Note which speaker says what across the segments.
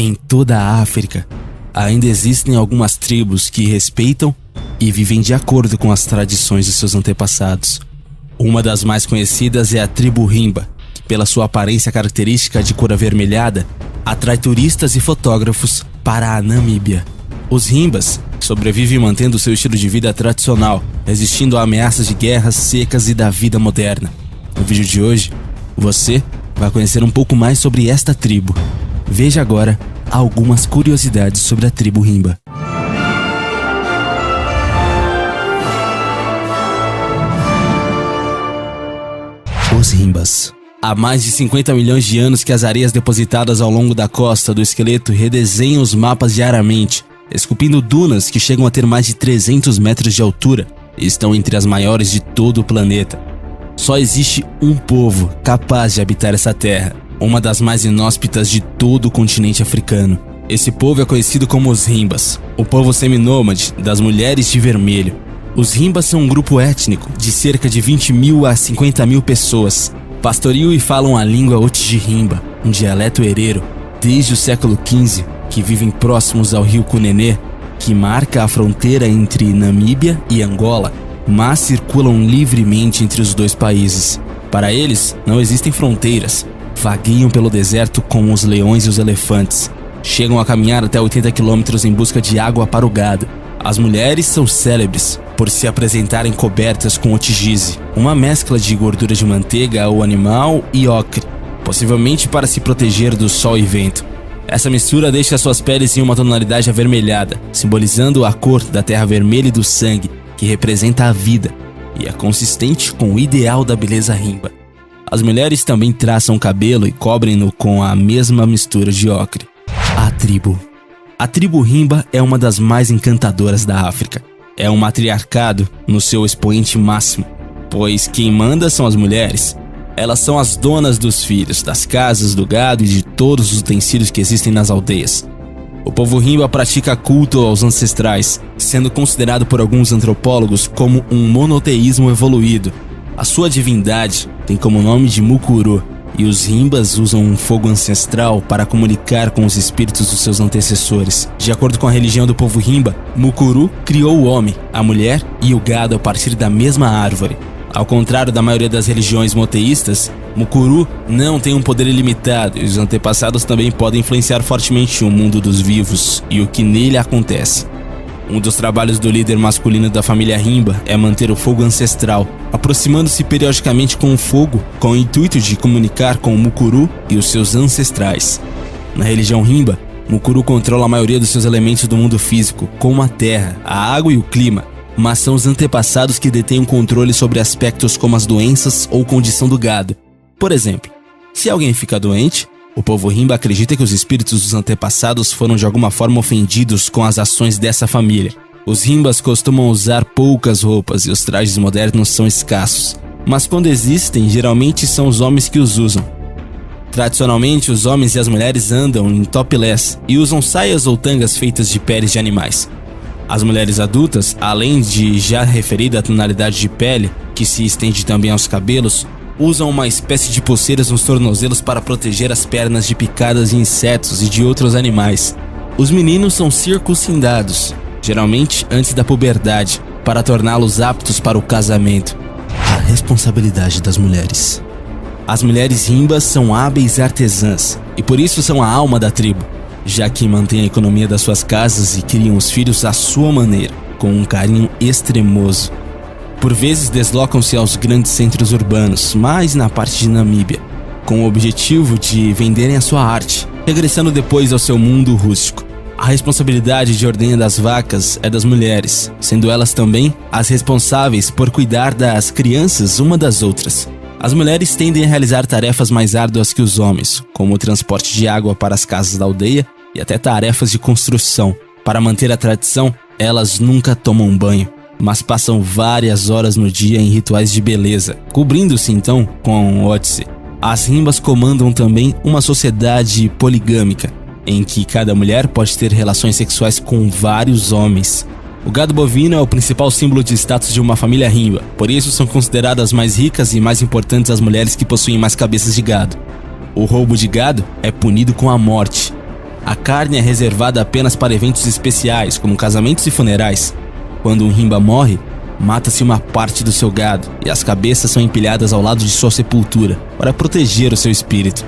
Speaker 1: Em toda a África, ainda existem algumas tribos que respeitam e vivem de acordo com as tradições de seus antepassados. Uma das mais conhecidas é a tribo Himba, que pela sua aparência característica de cor avermelhada, atrai turistas e fotógrafos para a Namíbia. Os Himbas sobrevivem mantendo seu estilo de vida tradicional, resistindo a ameaças de guerras secas e da vida moderna. No vídeo de hoje, você vai conhecer um pouco mais sobre esta tribo. Veja agora algumas curiosidades sobre a tribo Himba. Os Himbas. Há mais de 50 milhões de anos que as areias depositadas ao longo da costa do esqueleto redesenham os mapas diariamente, esculpindo dunas que chegam a ter mais de 300 metros de altura e estão entre as maiores de todo o planeta. Só existe um povo capaz de habitar essa terra, uma das mais inóspitas de todo o continente africano. Esse povo é conhecido como os Himbas, o povo seminômade das mulheres de vermelho. Os Himbas são um grupo étnico de cerca de 20 mil a 50 mil pessoas. Pastoriam e falam a língua Otji-Himba, um dialeto hereiro, desde o século XV, que vivem próximos ao rio Cunene, que marca a fronteira entre Namíbia e Angola, mas circulam livremente entre os dois países. Para eles, não existem fronteiras, vagueiam pelo deserto como os leões e os elefantes. Chegam a caminhar até 80 quilômetros em busca de água para o gado. As mulheres são célebres por se apresentarem cobertas com otigize, uma mescla de gordura de manteiga ou animal e ocre, possivelmente para se proteger do sol e vento. Essa mistura deixa suas peles em uma tonalidade avermelhada, simbolizando a cor da terra vermelha e do sangue, que representa a vida, e é consistente com o ideal da beleza Himba. As mulheres também traçam o cabelo e cobrem-no com a mesma mistura de ocre. A tribo Himba é uma das mais encantadoras da África. É um matriarcado no seu expoente máximo, pois quem manda são as mulheres. Elas são as donas dos filhos, das casas, do gado e de todos os utensílios que existem nas aldeias. O povo Himba pratica culto aos ancestrais, sendo considerado por alguns antropólogos como um monoteísmo evoluído. A sua divindade tem como nome de Mukuru, e os Himbas usam um fogo ancestral para comunicar com os espíritos dos seus antecessores. De acordo com a religião do povo Himba, Mukuru criou o homem, a mulher e o gado a partir da mesma árvore. Ao contrário da maioria das religiões monoteístas, Mukuru não tem um poder ilimitado e os antepassados também podem influenciar fortemente o mundo dos vivos e o que nele acontece. Um dos trabalhos do líder masculino da família Himba é manter o fogo ancestral, aproximando-se periodicamente com o fogo com o intuito de comunicar com o Mukuru e os seus ancestrais. Na religião Himba, Mukuru controla a maioria dos seus elementos do mundo físico, como a terra, a água e o clima, mas são os antepassados que detêm o controle sobre aspectos como as doenças ou condição do gado. Por exemplo, se alguém fica doente, o povo Himba acredita que os espíritos dos antepassados foram de alguma forma ofendidos com as ações dessa família. Os Himbas costumam usar poucas roupas e os trajes modernos são escassos, mas quando existem, geralmente são os homens que os usam. Tradicionalmente, os homens e as mulheres andam em topless e usam saias ou tangas feitas de peles de animais. As mulheres adultas, além de já referida tonalidade de pele, que se estende também aos cabelos, usam uma espécie de pulseiras nos tornozelos para proteger as pernas de picadas de insetos e de outros animais. Os meninos são circuncidados, geralmente antes da puberdade, para torná-los aptos para o casamento. A responsabilidade das mulheres. As mulheres Himbas são hábeis artesãs e por isso são a alma da tribo, já que mantêm a economia das suas casas e criam os filhos à sua maneira, com um carinho extremoso. Por vezes deslocam-se aos grandes centros urbanos, mais na parte de Namíbia, com o objetivo de venderem a sua arte, regressando depois ao seu mundo rústico. A responsabilidade de ordenha das vacas é das mulheres, sendo elas também as responsáveis por cuidar das crianças uma das outras. As mulheres tendem a realizar tarefas mais árduas que os homens, como o transporte de água para as casas da aldeia e até tarefas de construção. Para manter a tradição, elas nunca tomam banho, mas passam várias horas no dia em rituais de beleza, cobrindo-se então com ótice. As Himbas comandam também uma sociedade poligâmica, em que cada mulher pode ter relações sexuais com vários homens. O gado bovino é o principal símbolo de status de uma família Himba, por isso são consideradas mais ricas e mais importantes as mulheres que possuem mais cabeças de gado. O roubo de gado é punido com a morte. A carne é reservada apenas para eventos especiais, como casamentos e funerais. Quando um Himba morre, mata-se uma parte do seu gado e as cabeças são empilhadas ao lado de sua sepultura para proteger o seu espírito.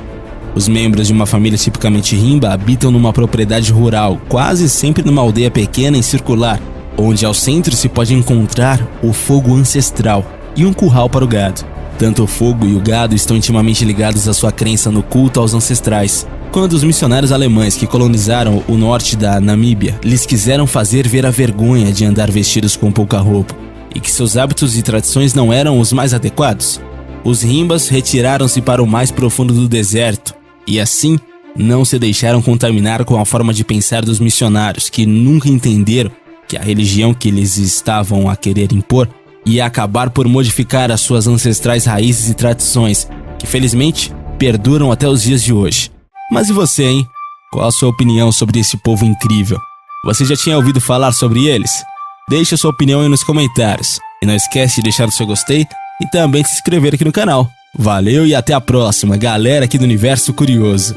Speaker 1: Os membros de uma família tipicamente Himba habitam numa propriedade rural, quase sempre numa aldeia pequena e circular, onde ao centro se pode encontrar o fogo ancestral e um curral para o gado. Tanto o fogo e o gado estão intimamente ligados à sua crença no culto aos ancestrais. Quando os missionários alemães que colonizaram o norte da Namíbia lhes quiseram fazer ver a vergonha de andar vestidos com pouca roupa e que seus hábitos e tradições não eram os mais adequados, os Himbas retiraram-se para o mais profundo do deserto e assim não se deixaram contaminar com a forma de pensar dos missionários, que nunca entenderam que a religião que eles estavam a querer impor ia acabar por modificar as suas ancestrais raízes e tradições, que felizmente perduram até os dias de hoje. Mas e você, hein? Qual a sua opinião sobre esse povo incrível? Você já tinha ouvido falar sobre eles? Deixe a sua opinião aí nos comentários. E não esquece de deixar o seu gostei e também de se inscrever aqui no canal. Valeu e até a próxima, galera aqui do Universo Curioso.